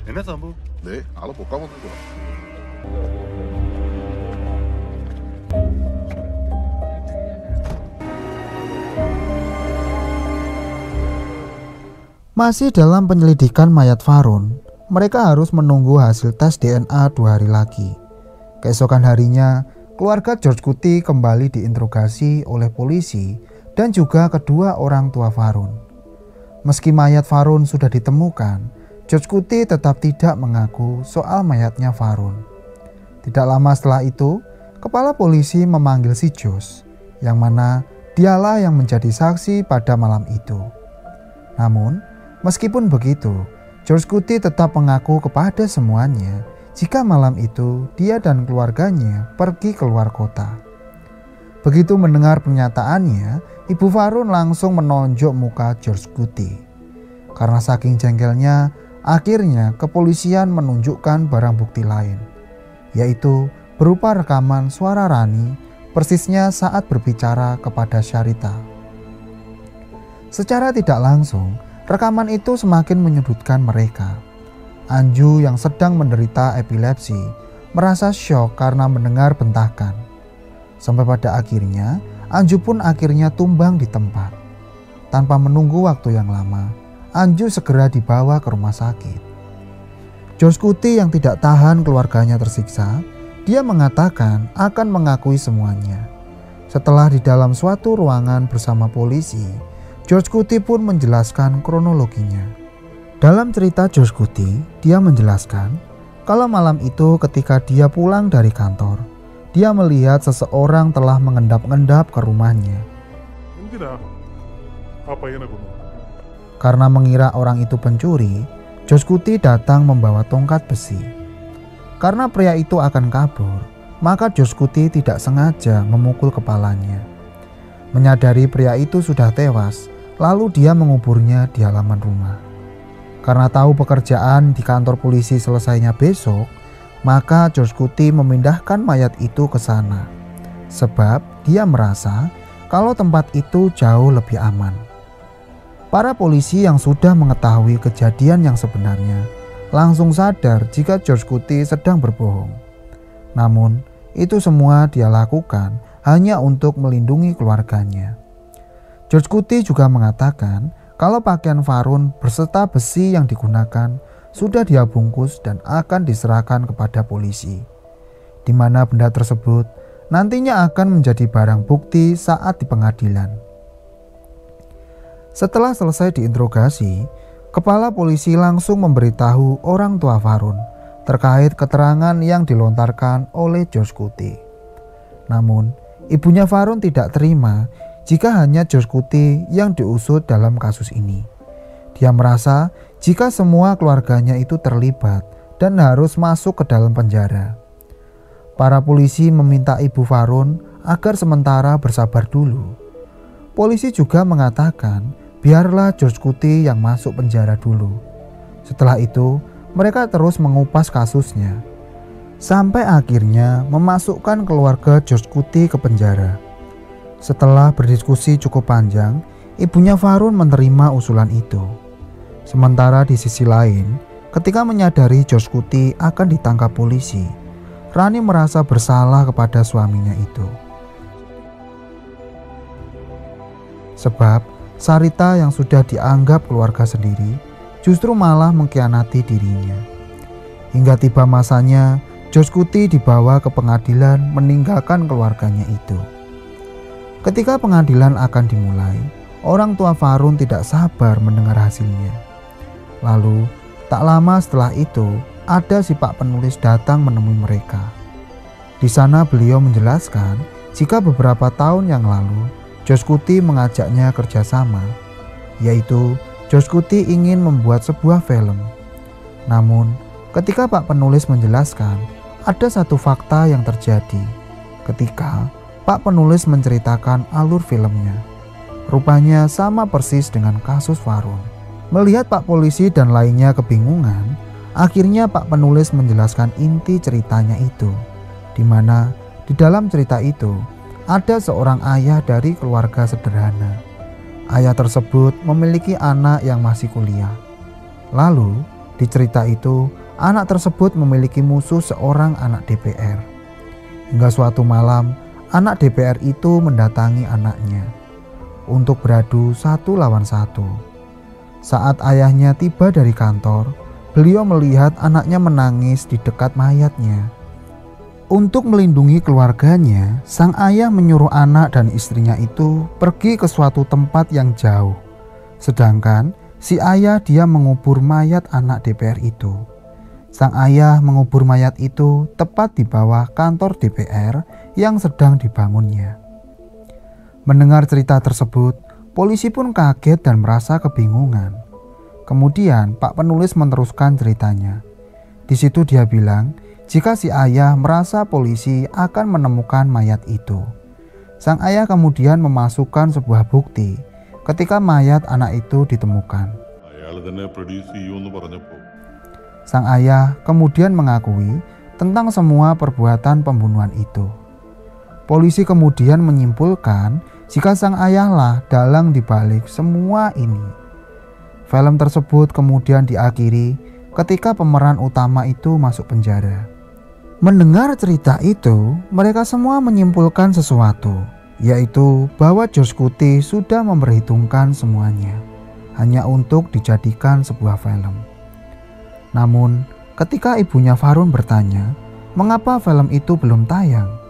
皆さん뭐 네, 알아볼까 보는 거야. Masih dalam penyelidikan mayat Varun, mereka harus menunggu hasil tes DNA 2 hari lagi. Keesokan harinya, keluarga George Kuti kembali diinterogasi oleh polisi dan juga kedua orang tua Varun. Meski mayat Varun sudah ditemukan, George Kuti tetap tidak mengaku soal mayatnya Varun. Tidak lama setelah itu, kepala polisi memanggil si Jos, yang mana dialah yang menjadi saksi pada malam itu. Namun, meskipun begitu, George Kuti tetap mengaku kepada semuanya jika malam itu dia dan keluarganya pergi keluar kota. Begitu mendengar pernyataannya, ibu Varun langsung menonjok muka George Kuti. Karena saking jengkelnya, akhirnya kepolisian menunjukkan barang bukti lain, yaitu berupa rekaman suara Rani persisnya saat berbicara kepada Syarita. Secara tidak langsung, rekaman itu semakin menyudutkan mereka. Anju yang sedang menderita epilepsi merasa syok karena mendengar bentakan. Sampai pada akhirnya, Anju pun akhirnya tumbang di tempat. Tanpa menunggu waktu yang lama, Anju segera dibawa ke rumah sakit. George Kuti yang tidak tahan keluarganya tersiksa, dia mengatakan akan mengakui semuanya. Setelah di dalam suatu ruangan bersama polisi, George Kuti pun menjelaskan kronologinya. Dalam cerita George Kuti, dia menjelaskan kalau malam itu ketika dia pulang dari kantor, dia melihat seseorang telah mengendap-endap ke rumahnya. Karena mengira orang itu pencuri, George Kuti datang membawa tongkat besi. Karena pria itu akan kabur, maka George Kuti tidak sengaja memukul kepalanya. Menyadari pria itu sudah tewas, lalu dia menguburnya di halaman rumah. Karena tahu pekerjaan di kantor polisi selesainya besok, maka George Kuti memindahkan mayat itu ke sana. Sebab dia merasa kalau tempat itu jauh lebih aman. Para polisi yang sudah mengetahui kejadian yang sebenarnya langsung sadar jika George Kuti sedang berbohong. Namun, itu semua dia lakukan hanya untuk melindungi keluarganya. George Kuti juga mengatakan kalau pakaian Varun berserta besi yang digunakan sudah dia bungkus dan akan diserahkan kepada polisi, di mana benda tersebut nantinya akan menjadi barang bukti saat di pengadilan. Setelah selesai diinterogasi, kepala polisi langsung memberitahu orang tua Varun terkait keterangan yang dilontarkan oleh George Kuti. Namun, ibunya Varun tidak terima jika hanya George Kuti yang diusut dalam kasus ini. Dia merasa jika semua keluarganya itu terlibat dan harus masuk ke dalam penjara. Para polisi meminta ibu Varun agar sementara bersabar dulu. Polisi juga mengatakan biarlah George Kuti yang masuk penjara dulu. Setelah itu, mereka terus mengupas kasusnya, sampai akhirnya memasukkan keluarga George Kuti ke penjara. Setelah berdiskusi cukup panjang, ibunya Varun menerima usulan itu. Sementara di sisi lain, ketika menyadari George Kuti akan ditangkap polisi, Rani merasa bersalah kepada suaminya itu. Sebab Sarita yang sudah dianggap keluarga sendiri justru malah mengkhianati dirinya. Hingga tiba masanya, George Kuti dibawa ke pengadilan meninggalkan keluarganya itu. Ketika pengadilan akan dimulai, orang tua Varun tidak sabar mendengar hasilnya. Lalu, tak lama setelah itu, ada si Pak penulis datang menemui mereka. Di sana beliau menjelaskan jika beberapa tahun yang lalu, George Kuti mengajaknya kerjasama, yaitu George Kuti ingin membuat sebuah film. Namun, ketika Pak penulis menjelaskan, ada satu fakta yang terjadi ketika Pak penulis menceritakan alur filmnya. Rupanya sama persis dengan kasus Varun. Melihat Pak polisi dan lainnya kebingungan, akhirnya Pak penulis menjelaskan inti ceritanya itu, di mana di dalam cerita itu ada seorang ayah dari keluarga sederhana. Ayah tersebut memiliki anak yang masih kuliah. Lalu Di cerita itu, anak tersebut memiliki musuh seorang anak DPR. Hingga suatu malam, anak DPR itu mendatangi anaknya untuk beradu 1 lawan 1. Saat ayahnya tiba dari kantor, beliau melihat anaknya menangis di dekat mayatnya. Untuk melindungi keluarganya, sang ayah menyuruh anak dan istrinya itu pergi ke suatu tempat yang jauh. Sedangkan si ayah dia mengubur mayat anak DPR itu. Sang ayah mengubur mayat itu tepat di bawah kantor DPR yang sedang dibangunnya. Mendengar cerita tersebut, polisi pun kaget dan merasa kebingungan. Kemudian Pak penulis meneruskan ceritanya. Di situ dia bilang, jika si ayah merasa polisi akan menemukan mayat itu. Sang ayah kemudian memasukkan sebuah bukti ketika mayat anak itu ditemukan. Sang ayah kemudian mengakui tentang semua perbuatan pembunuhan itu. Polisi kemudian menyimpulkan jika sang ayahlah dalang dibalik semua ini. Film tersebut kemudian diakhiri ketika pemeran utama itu masuk penjara. Mendengar cerita itu, mereka semua menyimpulkan sesuatu, yaitu bahwa George Kuti sudah memperhitungkan semuanya hanya untuk dijadikan sebuah film. Namun, ketika ibunya Farun bertanya, mengapa film itu belum tayang?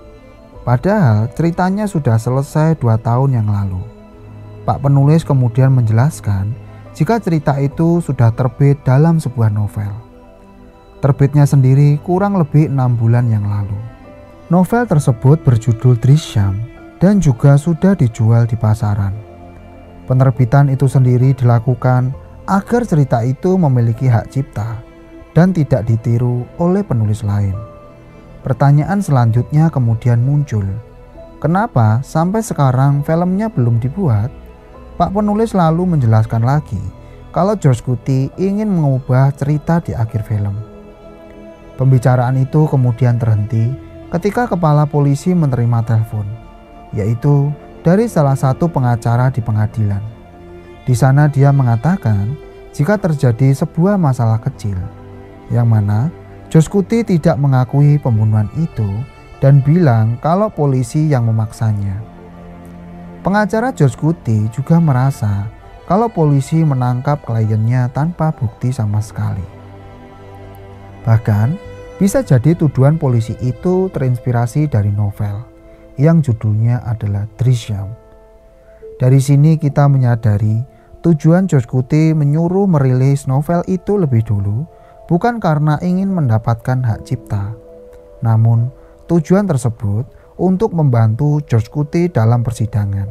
Padahal ceritanya sudah selesai 2 tahun yang lalu. Pak penulis kemudian menjelaskan jika cerita itu sudah terbit dalam sebuah novel. Terbitnya sendiri kurang lebih 6 bulan yang lalu. Novel tersebut berjudul Drishyam dan juga sudah dijual di pasaran. Penerbitan itu sendiri dilakukan agar cerita itu memiliki hak cipta dan tidak ditiru oleh penulis lain. Pertanyaan selanjutnya kemudian muncul. Kenapa sampai sekarang filmnya belum dibuat? Pak penulis lalu menjelaskan lagi kalau George Kuti ingin mengubah cerita di akhir film. Pembicaraan itu kemudian terhenti ketika kepala polisi menerima telepon, yaitu dari salah satu pengacara di pengadilan. Di sana dia mengatakan jika terjadi sebuah masalah kecil, yang mana George Kuti tidak mengakui pembunuhan itu dan bilang kalau polisi yang memaksanya. Pengacara George Kuti juga merasa kalau polisi menangkap kliennya tanpa bukti sama sekali. Bahkan, bisa jadi tuduhan polisi itu terinspirasi dari novel yang judulnya adalah Drishyam. Dari sini kita menyadari tujuan George Kuti menyuruh merilis novel itu lebih dulu bukan karena ingin mendapatkan hak cipta, namun tujuan tersebut untuk membantu George Kuti dalam persidangan.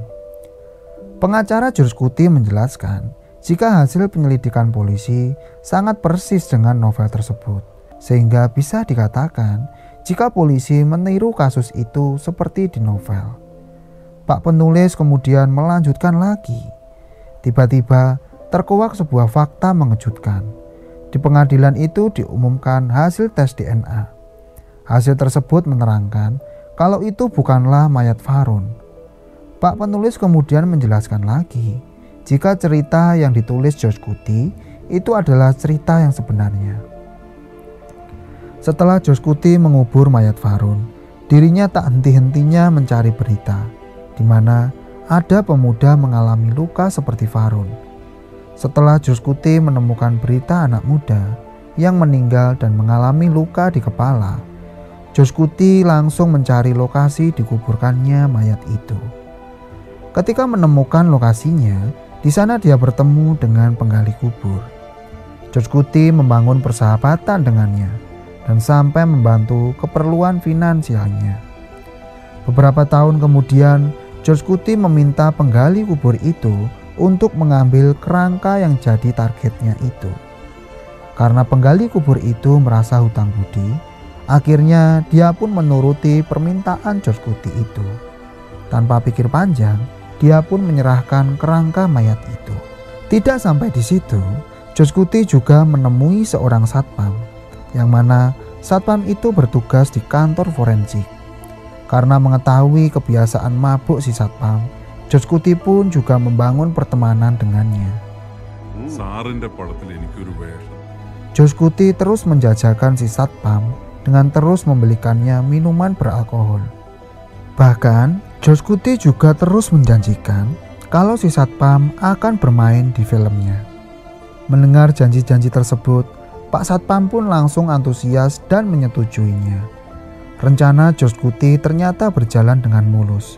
Pengacara George Kuti menjelaskan jika hasil penyelidikan polisi sangat persis dengan novel tersebut, sehingga bisa dikatakan jika polisi meniru kasus itu seperti di novel. Pak penulis kemudian melanjutkan lagi. Tiba-tiba terkuak sebuah fakta mengejutkan. Di pengadilan itu diumumkan hasil tes DNA. Hasil tersebut menerangkan kalau itu bukanlah mayat Farun. Pak penulis kemudian menjelaskan lagi jika cerita yang ditulis George Kuti itu adalah cerita yang sebenarnya. Setelah George Kuti mengubur mayat Farun, dirinya tak henti-hentinya mencari berita di mana ada pemuda mengalami luka seperti Farun. Setelah George Kuti menemukan berita anak muda yang meninggal dan mengalami luka di kepala, George Kuti langsung mencari lokasi dikuburkannya mayat itu. Ketika menemukan lokasinya, di sana dia bertemu dengan penggali kubur. George Kuti membangun persahabatan dengannya dan sampai membantu keperluan finansialnya. Beberapa tahun kemudian, George Kuti meminta penggali kubur itu untuk mengambil kerangka yang jadi targetnya itu. Karena penggali kubur itu merasa hutang budi, akhirnya dia pun menuruti permintaan George Kuti itu. Tanpa pikir panjang, dia pun menyerahkan kerangka mayat itu. Tidak sampai di situ, George Kuti juga menemui seorang satpam, yang mana satpam itu bertugas di kantor forensik. Karena mengetahui kebiasaan mabuk si satpam, George Kuti pun juga membangun pertemanan dengannya. George Kuti terus menjajakan si satpam dengan terus membelikannya minuman beralkohol. Bahkan George Kuti juga terus menjanjikan kalau si satpam akan bermain di filmnya. Mendengar janji-janji tersebut, Pak Satpam pun langsung antusias dan menyetujuinya. Rencana George Kuti ternyata berjalan dengan mulus.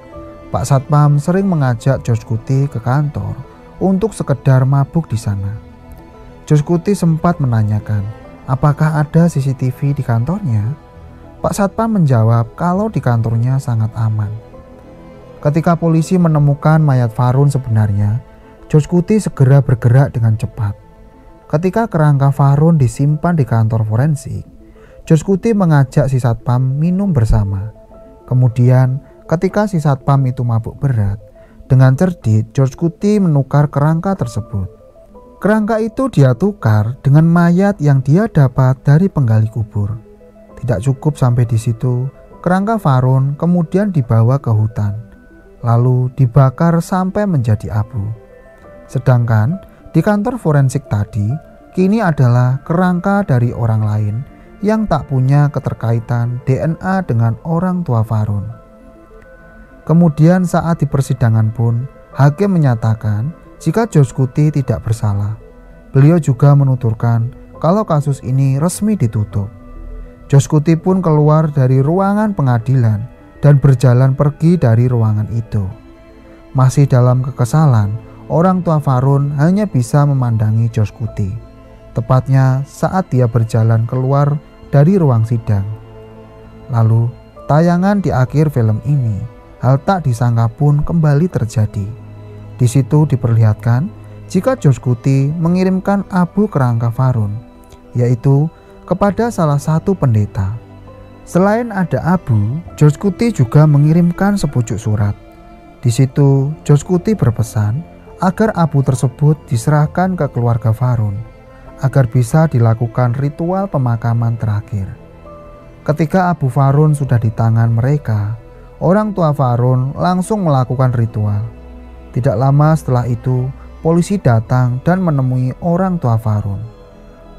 Pak Satpam sering mengajak George Kuti ke kantor untuk sekedar mabuk di sana. George Kuti sempat menanyakan, apakah ada CCTV di kantornya? Pak Satpam menjawab kalau di kantornya sangat aman. Ketika polisi menemukan mayat Farun sebenarnya, George Kuti segera bergerak dengan cepat. Ketika kerangka Farun disimpan di kantor forensik, George Kuti mengajak si satpam minum bersama. Kemudian ketika si satpam itu mabuk berat, dengan cerdik George Kuti menukar kerangka tersebut. Kerangka itu dia tukar dengan mayat yang dia dapat dari penggali kubur. Tidak cukup sampai di situ, kerangka Farun kemudian dibawa ke hutan, lalu dibakar sampai menjadi abu. Sedangkan di kantor forensik tadi, kini adalah kerangka dari orang lain yang tak punya keterkaitan DNA dengan orang tua Farun. Kemudian saat di persidangan pun, hakim menyatakan jika George Kuti tidak bersalah. Beliau juga menuturkan kalau kasus ini resmi ditutup. George Kuti pun keluar dari ruangan pengadilan dan berjalan pergi dari ruangan itu. Masih dalam kekesalan, orang tua Farun hanya bisa memandangi George Kuti, tepatnya saat dia berjalan keluar dari ruang sidang. Lalu, tayangan di akhir film ini, hal tak disangka pun kembali terjadi. Di situ diperlihatkan jika George Kuti mengirimkan abu kerangka Farun, yaitu kepada salah satu pendeta. Selain ada abu, George Kuti juga mengirimkan sepucuk surat. Di situ, George Kuti berpesan agar abu tersebut diserahkan ke keluarga Farun, agar bisa dilakukan ritual pemakaman terakhir. Ketika abu Farun sudah di tangan mereka, orang tua Farun langsung melakukan ritual. Tidak lama setelah itu, polisi datang dan menemui orang tua Farun.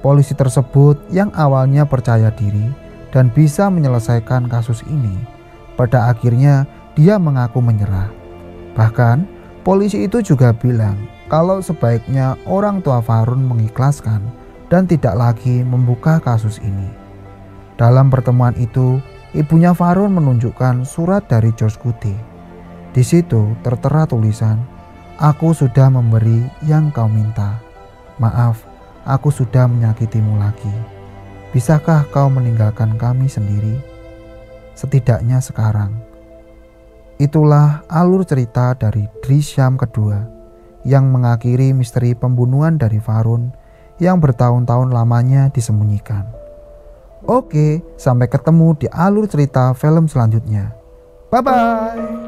Polisi tersebut yang awalnya percaya diri dan bisa menyelesaikan kasus ini, pada akhirnya dia mengaku menyerah. Bahkan polisi itu juga bilang kalau sebaiknya orang tua Farun mengikhlaskan dan tidak lagi membuka kasus ini. Dalam pertemuan itu, ibunya Farun menunjukkan surat dari George Kuti. Di situ tertera tulisan, "Aku sudah memberi yang kau minta. Maaf, aku sudah menyakitimu lagi. Bisakah kau meninggalkan kami sendiri? Setidaknya sekarang." Itulah alur cerita dari Drishyam kedua yang mengakhiri misteri pembunuhan dari Farun yang bertahun-tahun lamanya disembunyikan. Oke, sampai ketemu di alur cerita film selanjutnya. Bye-bye.